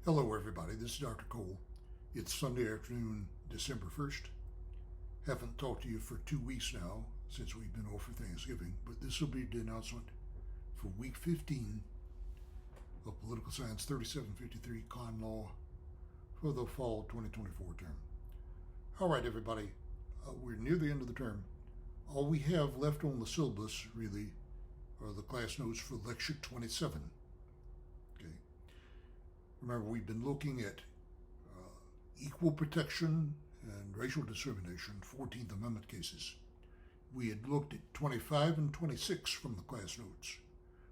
Hello everybody, this is Dr. Cole. It's Sunday afternoon, December 1st. Haven't talked to you for 2 weeks now since we've been off for Thanksgiving, but this will be the announcement for week 15 of Political Science 3753 Con Law for the fall 2024 term. All right everybody, we're near the end of the term. All we have left on the syllabus really are the class notes for lecture 27. Remember, we've been looking at equal protection and racial discrimination, 14th Amendment cases. We had looked at 25 and 26 from the class notes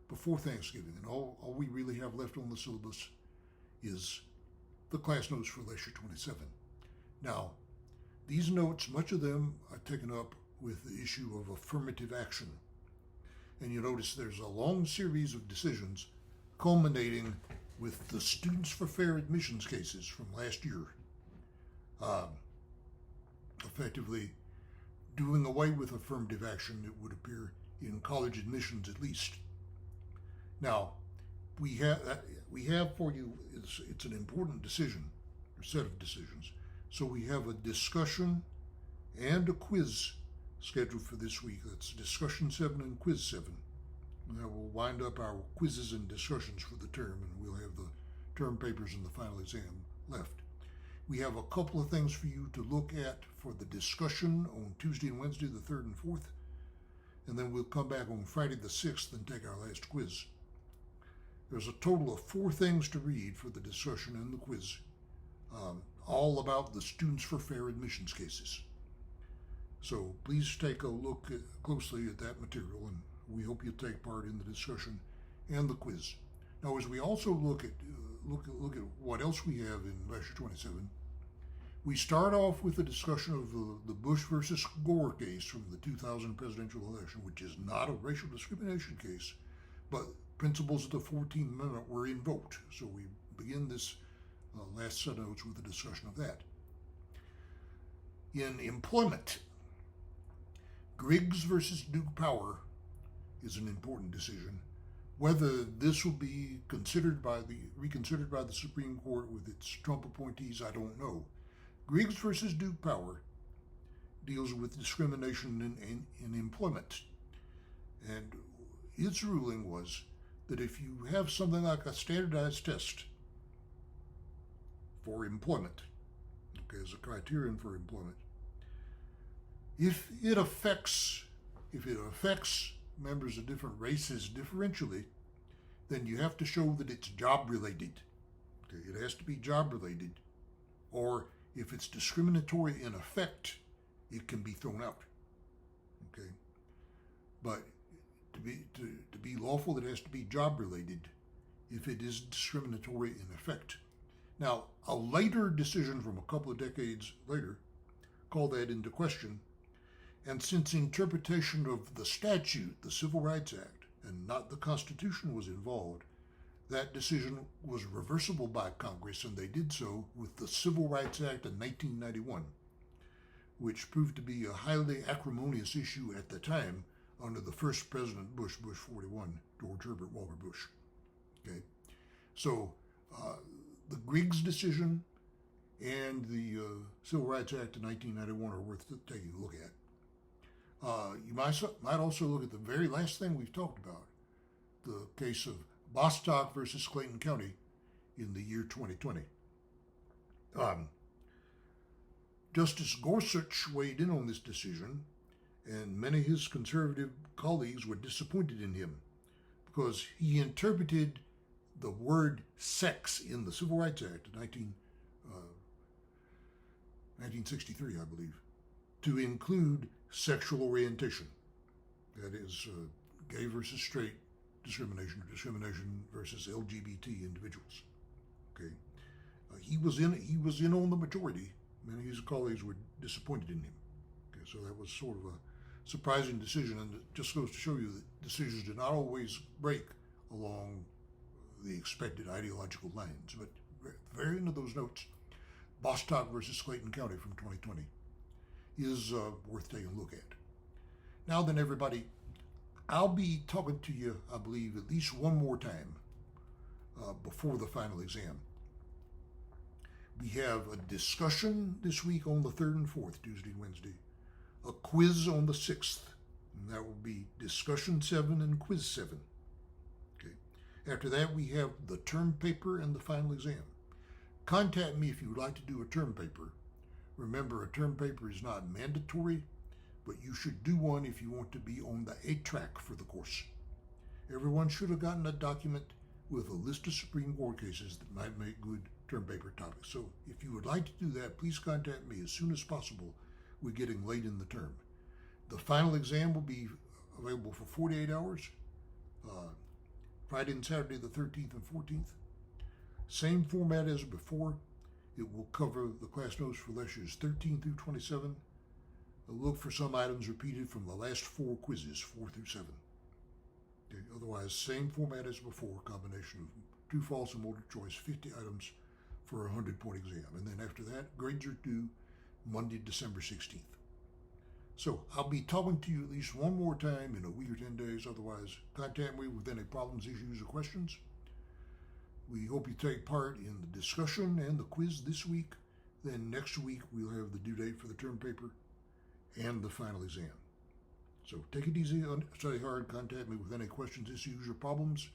before Thanksgiving, and all we really have left on the syllabus is the class notes for lecture 27. Now, these notes, much of them are taken up with the issue of affirmative action. And you notice there's a long series of decisions culminating with the Students for Fair Admissions cases from last year, effectively doing away with affirmative action, it would appear, in college admissions at least. Now, we have for you, it's an important decision, or set of decisions, so we have a discussion and a quiz scheduled for this week. That's discussion 7 and quiz 7. That will wind up our quizzes and discussions for the term, and we'll have the term papers and the final exam left. We have a couple of things for you to look at for the discussion on Tuesday and Wednesday, the 3rd and 4th, and then we'll come back on Friday the 6th and take our last quiz. There's a total of 4 things to read for the discussion and the quiz, all about the Students for Fair Admissions cases. So please take a look closely at that material, and we hope you take part in the discussion and the quiz. Now, as we also look at what else we have in lecture 27, we start off with a discussion of the Bush versus Gore case from the 2000 presidential election, which is not a racial discrimination case, but principles of the 14th Amendment were invoked. So we begin this last set of notes with a discussion of that. In employment, Griggs versus Duke Power is an important decision. Whether this will be reconsidered by the Supreme Court with its Trump appointees, I don't know. Griggs versus Duke Power deals with discrimination in employment. And its ruling was that if you have something like a standardized test for employment, okay, as a criterion for employment, if it affects members of different races differentially, then you have to show that it's job related. Okay, it has to be job related, or if it's discriminatory in effect, it can be thrown out. Okay, but to be lawful, it has to be job related if it is discriminatory in effect. Now, a later decision from a couple of decades later called that into question. And since interpretation of the statute, the Civil Rights Act, and not the Constitution was involved, that decision was reversible by Congress, and they did so with the Civil Rights Act of 1991, which proved to be a highly acrimonious issue at the time under the first President Bush, Bush 41, George Herbert Walker Bush. Okay, so the Griggs decision and the Civil Rights Act of 1991 are worth taking a look at. You might also look at the very last thing we've talked about, the case of Bostock versus Clayton County in the year 2020. Justice Gorsuch weighed in on this decision, and many of his conservative colleagues were disappointed in him because he interpreted the word sex in the Civil Rights Act of 1963, I believe, to include sexual orientation. That is gay versus straight discrimination, or discrimination versus LGBT individuals. Okay, he was in on the majority. Many of his colleagues were disappointed in him. Okay, so that was sort of a surprising decision, and it just goes to show you that decisions do not always break along the expected ideological lines. But at the very end of those notes, Bostock versus Clayton County from 2020 is worth taking a look at. Now then, everybody, I'll be talking to you, I believe, at least one more time before the final exam. We have a discussion this week on the 3rd and 4th, Tuesday and Wednesday. A quiz on the 6th, and that will be discussion 7 and quiz 7. Okay. After that, we have the term paper and the final exam. Contact me if you would like to do a term paper. Remember, a term paper is not mandatory, but you should do one if you want to be on the A track for the course. Everyone should have gotten a document with a list of Supreme Court cases that might make good term paper topics. So if you would like to do that, please contact me as soon as possible. We're getting late in the term. The final exam will be available for 48 hours, Friday and Saturday the 13th and 14th. Same format as before. It will cover the class notes for lectures 13 through 27. Look for some items repeated from the last 4 quizzes, 4 through 7. Okay. Otherwise, same format as before, combination of true, false, and multiple choice, 50 items for a 100-point exam. And then after that, grades are due Monday, December 16th. So I'll be talking to you at least one more time in a week or 10 days. Otherwise, contact me with any problems, issues, or questions. We hope you take part in the discussion and the quiz this week. Then next week, we'll have the due date for the term paper and the final exam. So take it easy, study hard, contact me with any questions, issues, or problems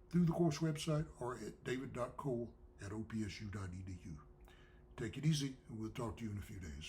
through the course website or at david.cole@opsu.edu. Take it easy, and we'll talk to you in a few days.